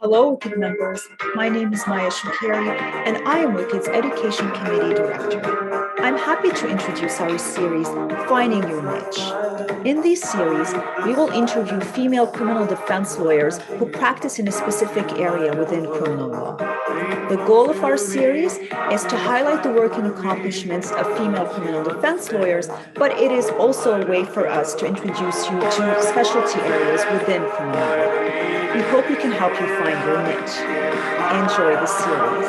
Hello, WiCCD members. My name is Maya Shukairy, and I am WiCCD's Education Committee Director. I'm happy to introduce our series, Finding Your Niche. In this series, we will interview female criminal defense lawyers who practice in a specific area within criminal law. The goal of our series is to highlight the work and accomplishments of female criminal defense lawyers, but it is also a way for us to introduce you to specialty areas within criminal law. We hope we can help you find your niche. Enjoy the series.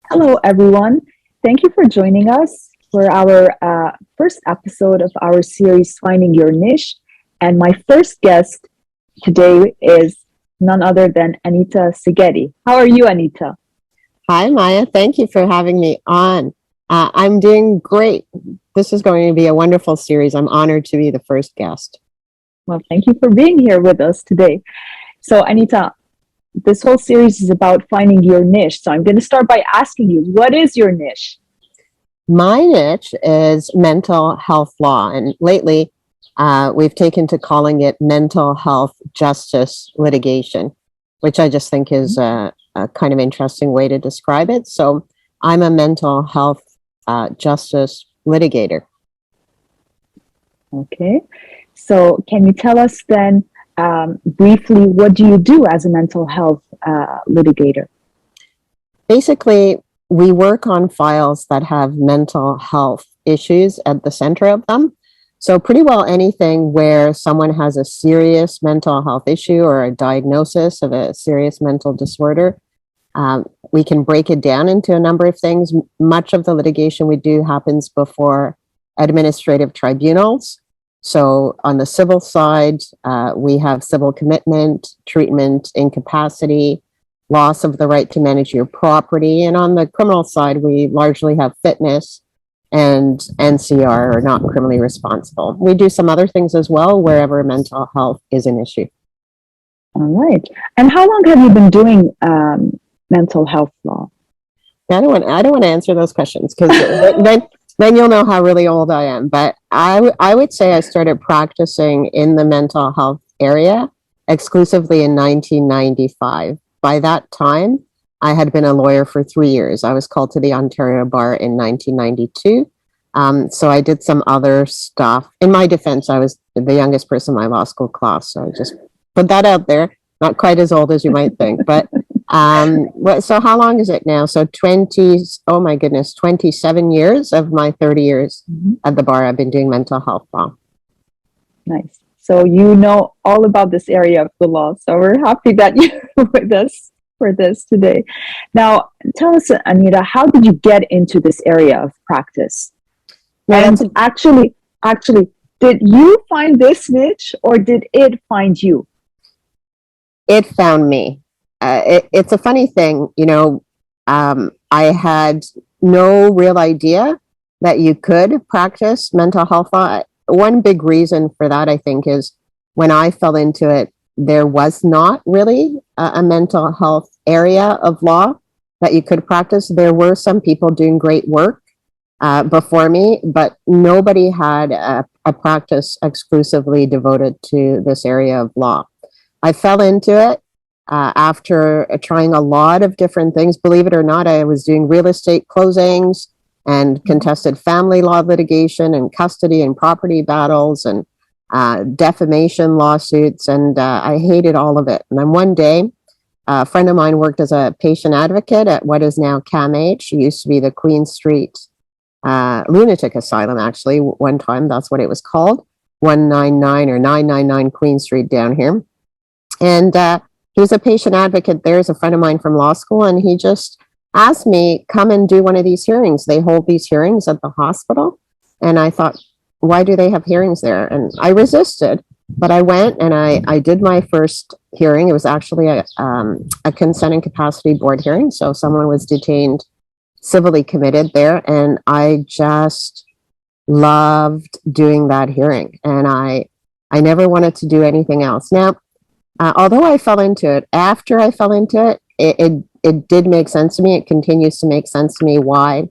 Hello, everyone. Thank you for joining us for our first episode of our series, Finding Your Niche. And my first guest today is none other than Anita Szigeti. How are you, Anita? Hi, Maya. Thank you for having me on. I'm doing great. This is going to be a wonderful series. I'm honored to be the first guest. Well, thank you for being here with us today. So, Anita, this whole series is about finding your niche. So I'm going to start by asking you, what is your niche? My niche is mental health law. And lately, we've taken to calling it mental health justice litigation, which I just think is a kind of interesting way to describe it. So I'm a mental health justice litigator. Okay. So can you tell us then briefly, what do you do as a mental health litigator? Basically, we work on files that have mental health issues at the center of them. So pretty well anything where someone has a serious mental health issue or a diagnosis of a serious mental disorder, we can break it down into a number of things. Much of the litigation we do happens before administrative tribunals. So on the civil side, we have civil commitment, treatment, incapacity, loss of the right to manage your property. And on the criminal side, we largely have fitness and NCR, or not criminally responsible. We do some other things as well, wherever mental health is an issue. All right. And how long have you been doing mental health law? I don't want to answer those questions because then you'll know how really old I am. But I would say I started practicing in the mental health area exclusively in 1995. By that time, I had been a lawyer for 3 years. I was called to the Ontario Bar in 1992. So I did some other stuff. In my defense, I was the youngest person in my law school class. So I just put that out there. Not quite as old as you might think, but so how long is it now? So 27 years of my 30 years at the bar, I've been doing mental health law. Nice. So you know all about this area of the law. So we're happy that you're with us for this today. Now, tell us, Anita, how did you get into this area of practice? Well, and actually, did you find this niche or did it find you? It found me. It's a funny thing, I had no real idea that you could practice mental health law. One big reason for that, I think, is when I fell into it, there was not really a mental health area of law that you could practice. There were some people doing great work before me, but nobody had a practice exclusively devoted to this area of law. I fell into it after trying a lot of different things. Believe it or not, I was doing real estate closings and contested family law litigation and custody and property battles and defamation lawsuits. And I hated all of it. And then one day, a friend of mine worked as a patient advocate at what is now CAMH. It used to be the Queen Street Lunatic Asylum, actually. One time, that's what it was called. 199 or 999 Queen Street down here. And he was a patient advocate there, as a friend of mine from law school, and he just asked me, come and do one of these hearings. They hold these hearings at the hospital. And I thought, why do they have hearings there? And I resisted, but I went and I did my first hearing. It was actually a consent and capacity board hearing. So someone was detained, civilly committed there. And I just loved doing that hearing. And I never wanted to do anything else. Now, although I fell into it, after I fell into it, it did make sense to me. It continues to make sense to me why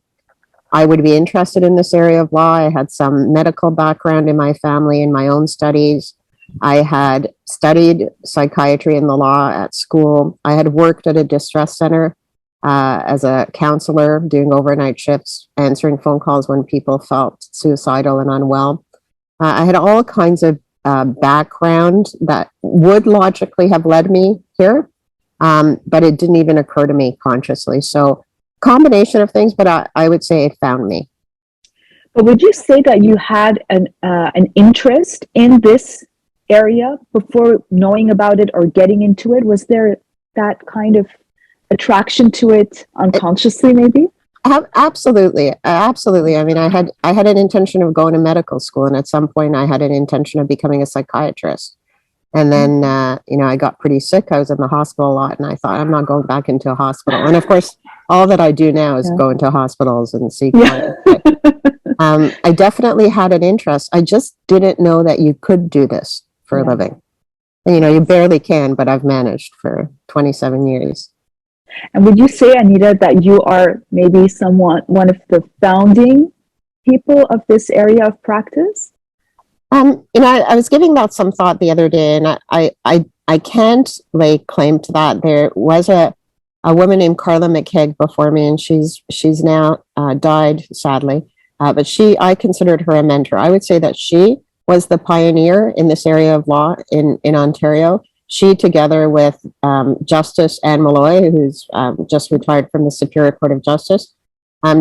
I would be interested in this area of law. I had some medical background in my family, in my own studies. I had studied psychiatry and the law at school. I had worked at a distress center as a counselor, doing overnight shifts, answering phone calls when people felt suicidal and unwell. I had all kinds of background that would logically have led me here, but it didn't even occur to me consciously. So, combination of things, but I would say it found me. But would you say that you had an interest in this area before knowing about it or getting into it? Was there that kind of attraction to it unconsciously, maybe? Absolutely. Absolutely. I mean, I had an intention of going to medical school, and at some point I had an intention of becoming a psychiatrist. And then, I got pretty sick. I was in the hospital a lot, and I thought, I'm not going back into a hospital. And of course, all that I do now is go into hospitals and see clients. I definitely had an interest. I just didn't know that you could do this for a living. And, you barely can, but I've managed for 27 years. And would you say, Anita, that you are maybe one of the founding people of this area of practice? I was giving that some thought the other day, and I can't lay claim to that. There was a woman named Carla McKeag before me, and she's now died, sadly. But I considered her a mentor. I would say that she was the pioneer in this area of law in Ontario. She, together with Justice Anne Malloy, who's just retired from the Superior Court of Justice.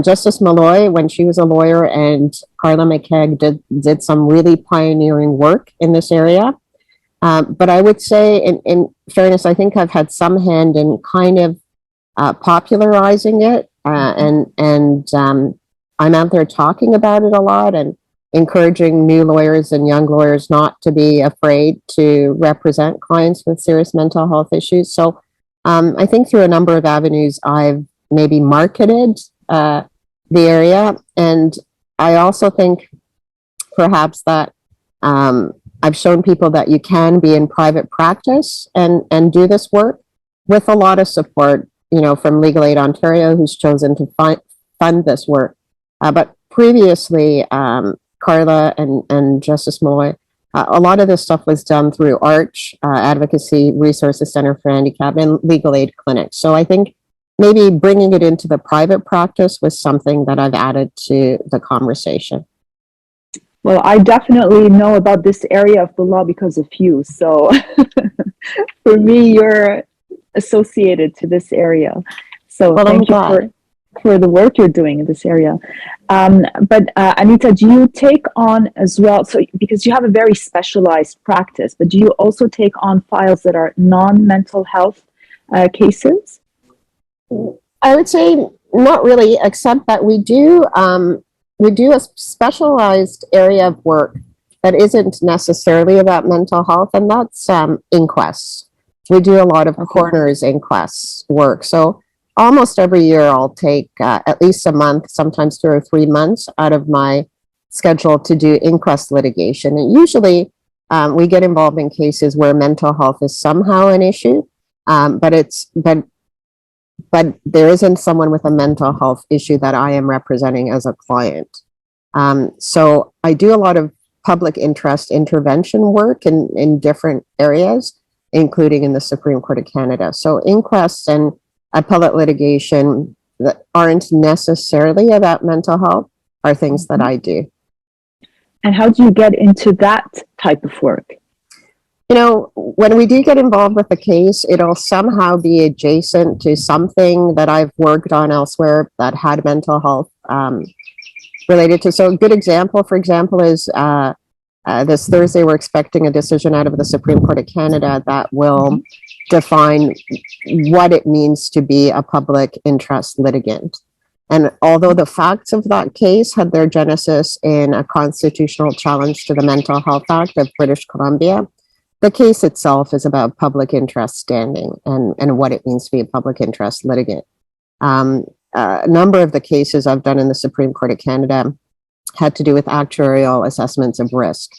Justice Malloy, when she was a lawyer, and Carla McKeag did some really pioneering work in this area. But I would say, in fairness, I think I've had some hand in kind of popularizing it, and I'm out there talking about it a lot and encouraging new lawyers and young lawyers not to be afraid to represent clients with serious mental health issues. So I think through a number of avenues, I've maybe marketed the area. And I also think perhaps that I've shown people that you can be in private practice and do this work with a lot of support, from Legal Aid Ontario, who's chosen to fund this work. But previously, Carla and Justice Malloy, a lot of this stuff was done through ARCH, Advocacy Resources Center for Handicap, and legal aid clinics. So I think maybe bringing it into the private practice was something that I've added to the conversation. Well, I definitely know about this area of the law because of you. So for me, you're associated to this area. So thank you for the work you're doing in this area. But Anita, do you take on as well, so because you have a very specialized practice, but do you also take on files that are non-mental health cases? I would say not really, except that we do a specialized area of work that isn't necessarily about mental health, and that's inquests. We do a lot of coroner's inquests work. So almost every year I'll take at least a month, sometimes 2 or 3 months out of my schedule to do inquest litigation. And usually we get involved in cases where mental health is somehow an issue, but there isn't someone with a mental health issue that I am representing as a client. So I do a lot of public interest intervention work in different areas, including in the Supreme Court of Canada. So inquests and appellate litigation that aren't necessarily about mental health are things that I do. And how do you get into that type of work? When we do get involved with a case, it'll somehow be adjacent to something that I've worked on elsewhere that had mental health related to. So a good example, for example, is this Thursday, we're expecting a decision out of the Supreme Court of Canada that will define what it means to be a public interest litigant. And although the facts of that case had their genesis in a constitutional challenge to the Mental Health Act of British Columbia, the case itself is about public interest standing and what it means to be a public interest litigant. A number of the cases I've done in the Supreme Court of Canada had to do with actuarial assessments of risk,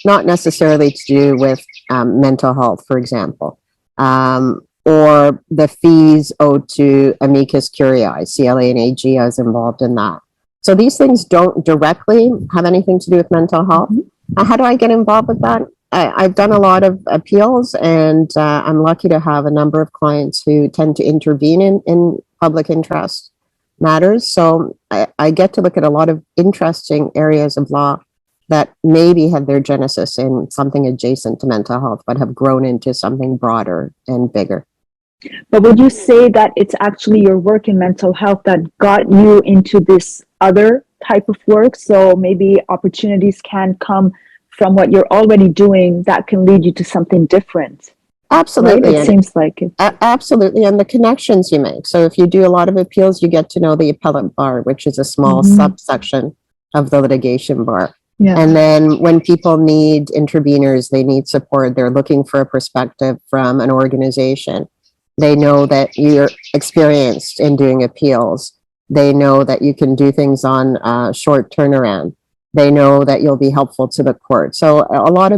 not necessarily to do with mental health, for example, or the fees owed to amicus curiae, CLA and AG. I was involved in that. So these things don't directly have anything to do with mental health. How do I get involved with that? I've done a lot of appeals, and I'm lucky to have a number of clients who tend to intervene in public interest matters. So I get to look at a lot of interesting areas of law that maybe have their genesis in something adjacent to mental health, but have grown into something broader and bigger. But would you say that it's actually your work in mental health that got you into this other type of work? So maybe opportunities can come from what you're already doing that can lead you to something different. Absolutely. Right? It seems like it. Absolutely. And the connections you make. So if you do a lot of appeals, you get to know the appellate bar, which is a small subsection of the litigation bar. Yeah. And then when people need interveners, they need support, they're looking for a perspective from an organization. They know that you're experienced in doing appeals. They know that you can do things on short turnaround. They know that you'll be helpful to the court. So a lot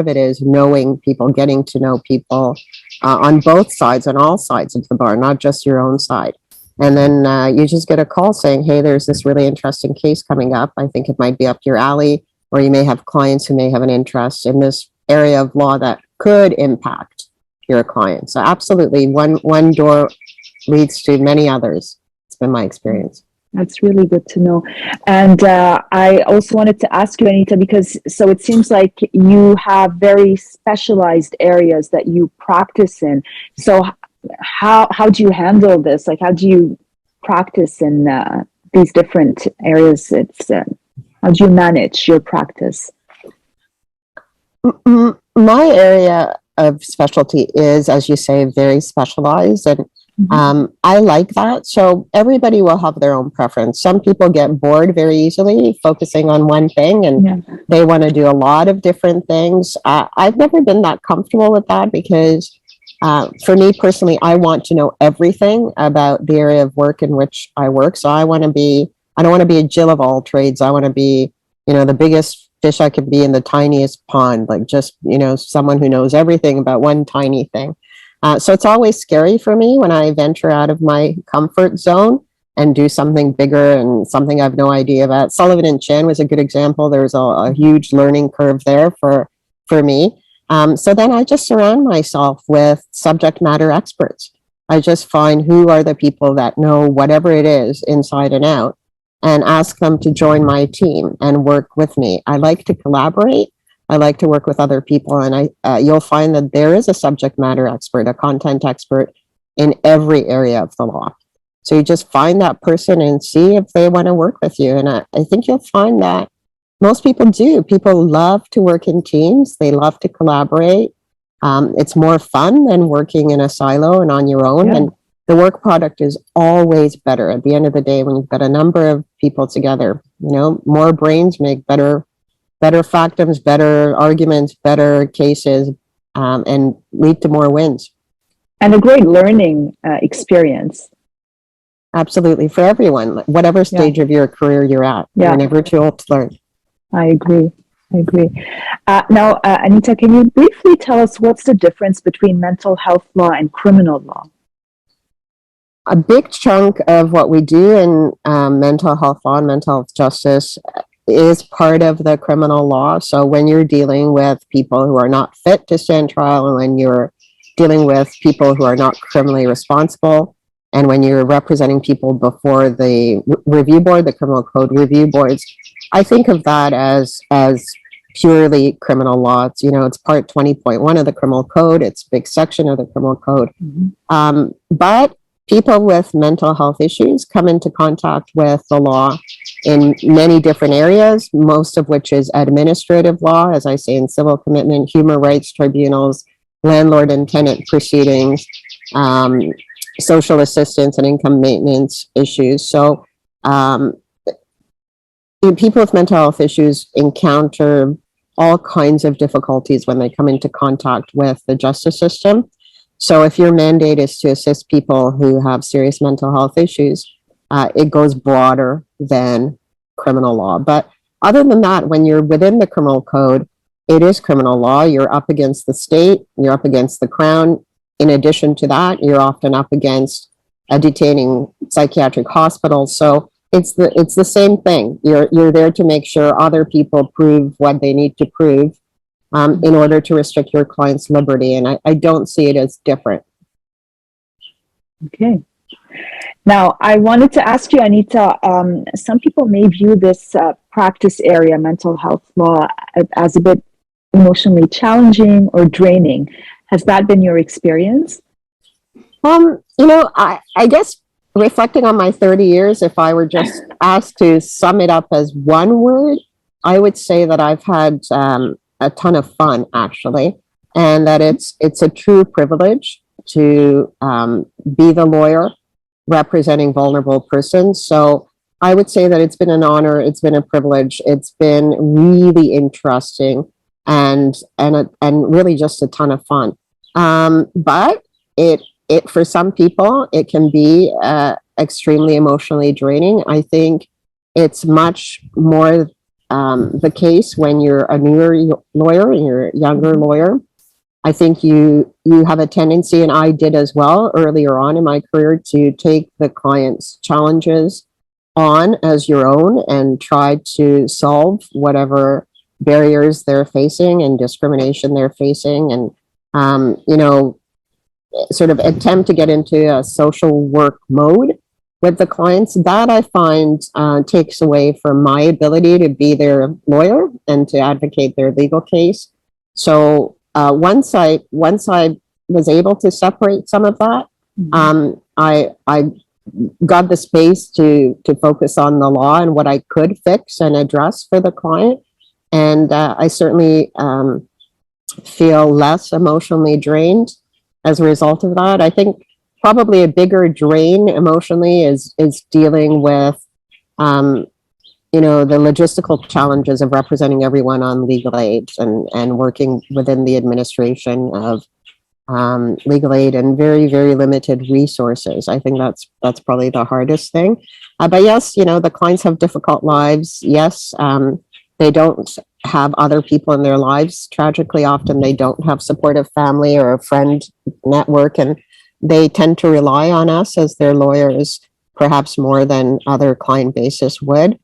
of it is knowing people, getting to know people on both sides, on all sides of the bar, not just your own side. And then you just get a call saying, hey, there's this really interesting case coming up. I think it might be up your alley, or you may have clients who may have an interest in this area of law that could impact your client. So absolutely, one door leads to many others. It's been my experience. That's really good to know. And I also wanted to ask you, Anita, because so it seems like you have very specialized areas that you practice in. So how do you handle this? Like, how do you practice in these different areas? How do you manage your practice? My area of specialty is, as you say, very specialized, and I like that. So everybody will have their own preference. Some people get bored very easily focusing on one thing, and they want to do a lot of different things. I've never been that comfortable with that because for me personally, I want to know everything about the area of work in which I work. So I don't want to be a Jill of all trades. I want to be, the biggest fish I could be in the tiniest pond, like just, someone who knows everything about one tiny thing. So it's always scary for me when I venture out of my comfort zone and do something bigger and something I've no idea about. Sullivan and Chan was a good example. There's a huge learning curve there for me. So then I just surround myself with subject matter experts. I just find who are the people that know whatever it is inside and out, and ask them to join my team and work with me. I like to collaborate. I like to work with other people, and you'll find that there is a subject matter expert, a content expert in every area of the law. So you just find that person and see if they want to work with you. And I think you'll find that most people do. People love to work in teams. They love to collaborate. It's more fun than working in a silo and on your own. And the work product is always better at the end of the day when you've got a number of people together. More brains make better factums, better arguments, better cases, and lead to more wins. And a great learning experience. Absolutely, for everyone, whatever stage of your career you're at. You're never too old to learn. I agree. Now, Anita, can you briefly tell us what's the difference between mental health law and criminal law? A big chunk of what we do in mental health law and mental health justice is part of the criminal law. So when you're dealing with people who are not fit to stand trial, and when you're dealing with people who are not criminally responsible, and when you're representing people before the review board, the criminal code review boards, I think of that as purely criminal law. It's, it's part 20.1 of the criminal code. It's a big section of the criminal code. But people with mental health issues come into contact with the law in many different areas, most of which is administrative law, as I say, in civil commitment, human rights tribunals, landlord and tenant proceedings, social assistance and income maintenance issues. So people with mental health issues encounter all kinds of difficulties when they come into contact with the justice system. So if your mandate is to assist people who have serious mental health issues, it goes broader than criminal law. But other than that, when you're within the criminal code, it is criminal law. You're up against the state, you're up against the Crown. In addition to that, you're often up against detaining psychiatric hospitals. So it's the same thing. You're there to make sure other people prove what they need to prove in order to restrict your client's liberty. And I don't see it as different. Okay. Now, I wanted to ask you, Anita, some people may view this practice area, mental health law, as a bit emotionally challenging or draining. Has that been your experience? I guess reflecting on my 30 years, if I were just asked to sum it up as one word, I would say that I've had a ton of fun, actually, and that it's a true privilege to be the lawyer representing vulnerable persons. So I would say that it's been an honor, it's been a privilege, it's been really interesting, and really just a ton of fun. But it for some people, it can be extremely emotionally draining. I think it's much more the case when you're a newer lawyer and you're a younger lawyer. I think you have a tendency, and I did as well earlier on in my career, to take the client's challenges on as your own and try to solve whatever barriers they're facing and discrimination they're facing, and sort of attempt to get into a social work mode with the clients. That I find takes away from my ability to be their lawyer and to advocate their legal case. So once I was able to separate some of that, I got the space to focus on the law and what I could fix and address for the client. And I certainly feel less emotionally drained as a result of that. I think probably a bigger drain emotionally is dealing with the logistical challenges of representing everyone on legal aid and working within the administration of legal aid and very, very limited resources. I think that's probably the hardest thing. But yes, the clients have difficult lives. Yes, they don't have other people in their lives. Tragically, often they don't have supportive family or a friend network, and they tend to rely on us as their lawyers, perhaps more than other client bases would.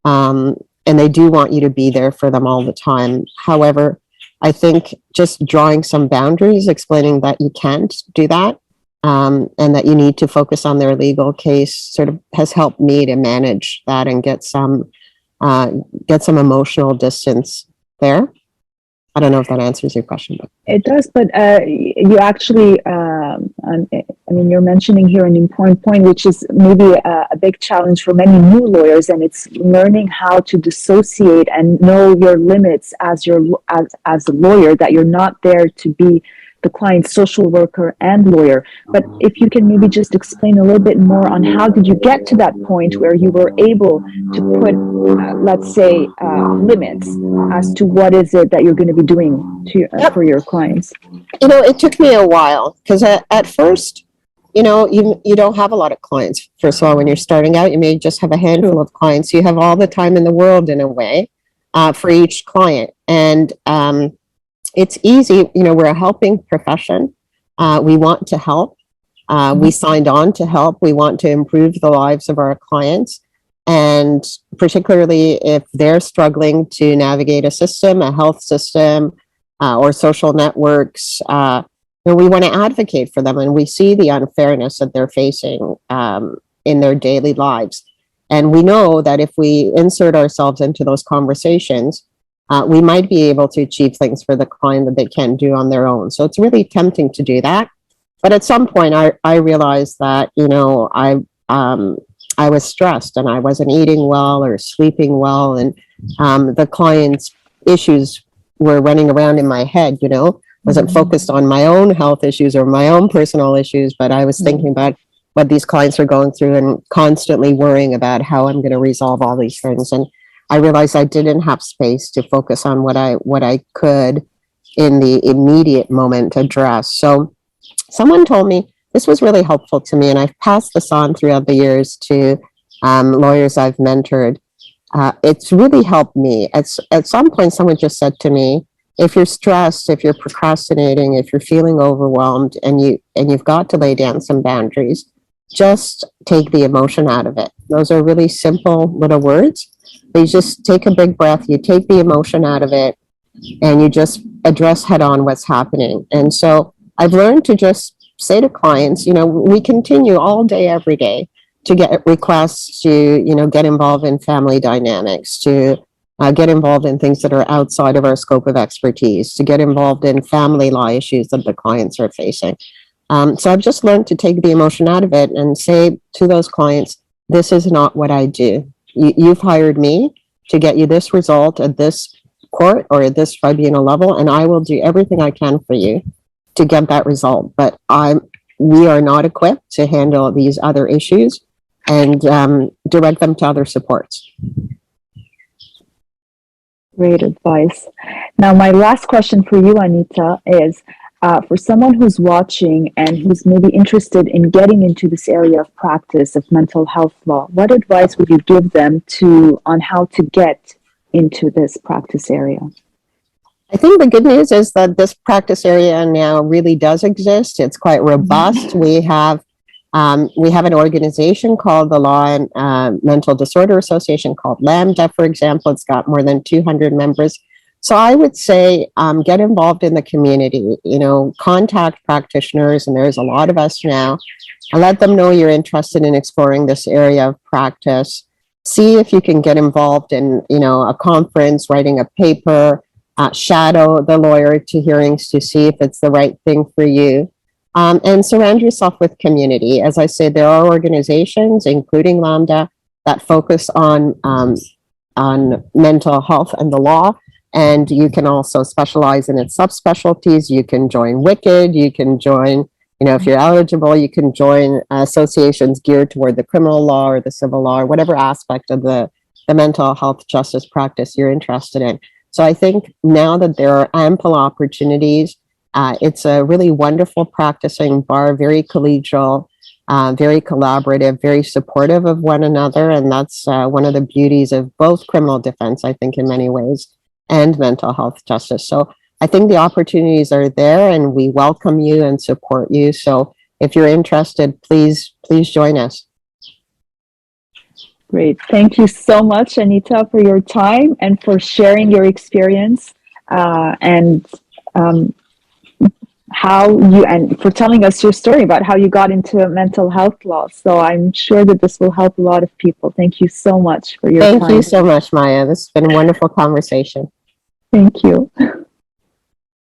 And they do want you to be there for them all the time. However, I think just drawing some boundaries, explaining that you can't do that, and that you need to focus on their legal case, sort of has helped me to manage that and get some emotional distance there. I don't know if that answers your question. But it does, but you actually, you're mentioning here an important point, which is maybe a big challenge for many new lawyers, and it's learning how to dissociate and know your limits as a lawyer, that you're not there to be the client's social worker and lawyer. But if you can maybe just explain a little bit more on how did you get to that point where you were able to put, let's say, limits as to what is it that you're going to be doing for your clients? It took me a while, because at first, you don't have a lot of clients. First of all, when you're starting out, you may just have a handful of clients. You have all the time in the world, in a way, for each client. And it's easy, we're a helping profession. We want to help. We signed on to help. We want to improve the lives of our clients. And particularly if they're struggling to navigate a system, a health system, or social networks, we want to advocate for them. And we see the unfairness that they're facing in their daily lives. And we know that if we insert ourselves into those conversations, we might be able to achieve things for the client that they can't do on their own. So it's really tempting to do that. But at some point, I realized that, I was stressed and I wasn't eating well or sleeping well. And the client's issues were running around in my head, wasn't focused on my own health issues or my own personal issues, but I was thinking about what these clients are going through and constantly worrying about how I'm going to resolve all these things. And I realized I didn't have space to focus on what I could in the immediate moment address. So someone told me, this was really helpful to me, and I've passed this on throughout the years to lawyers I've mentored. It's really helped me. At some point, someone just said to me, if you're stressed, if you're procrastinating, if you're feeling overwhelmed, and you've got to lay down some boundaries, just take the emotion out of it. Those are really simple little words. You just take a big breath, you take the emotion out of it, and you just address head on what's happening. And so I've learned to just say to clients, we continue all day, every day to get requests to, get involved in family dynamics, to get involved in things that are outside of our scope of expertise, to get involved in family law issues that the clients are facing. So I've just learned to take the emotion out of it and say to those clients, this is not what I do. You've hired me to get you this result at this court or at this tribunal level, and I will do everything I can for you to get that result. But we are not equipped to handle these other issues and direct them to other supports. Great advice. Now, my last question for you, Anita, is for someone who's watching and who's maybe interested in getting into this area of practice of mental health law, what advice would you give them on how to get into this practice area? I think the good news is that this practice area now really does exist. It's quite robust. We have an organization called the Law and Mental Disorder Association, called Lambda, for example. It's got more than 200 members. So I would say get involved in the community, contact practitioners, and there's a lot of us now, and let them know you're interested in exploring this area of practice. See if you can get involved in, a conference, writing a paper, shadow the lawyer to hearings to see if it's the right thing for you. And surround yourself with community. As I said, there are organizations, including Lambda, that focus on mental health and the law. And you can also specialize in its subspecialties. You can join WiCCD. You can join, if you're eligible, you can join associations geared toward the criminal law or the civil law or whatever aspect of the mental health justice practice you're interested in. So I think now that there are ample opportunities, it's a really wonderful practicing bar, very collegial, very collaborative, very supportive of one another. And that's one of the beauties of both criminal defense, I think, in many ways, and mental health justice. So I think the opportunities are there, and we welcome you and support you. So if you're interested, please join us. Great. Thank you so much, Anita, for your time and for sharing your experience and for telling us your story about how you got into mental health law. So I'm sure that this will help a lot of people. Thank you so much for your time. Thank you so much, Maya. This has been a wonderful conversation. Thank you.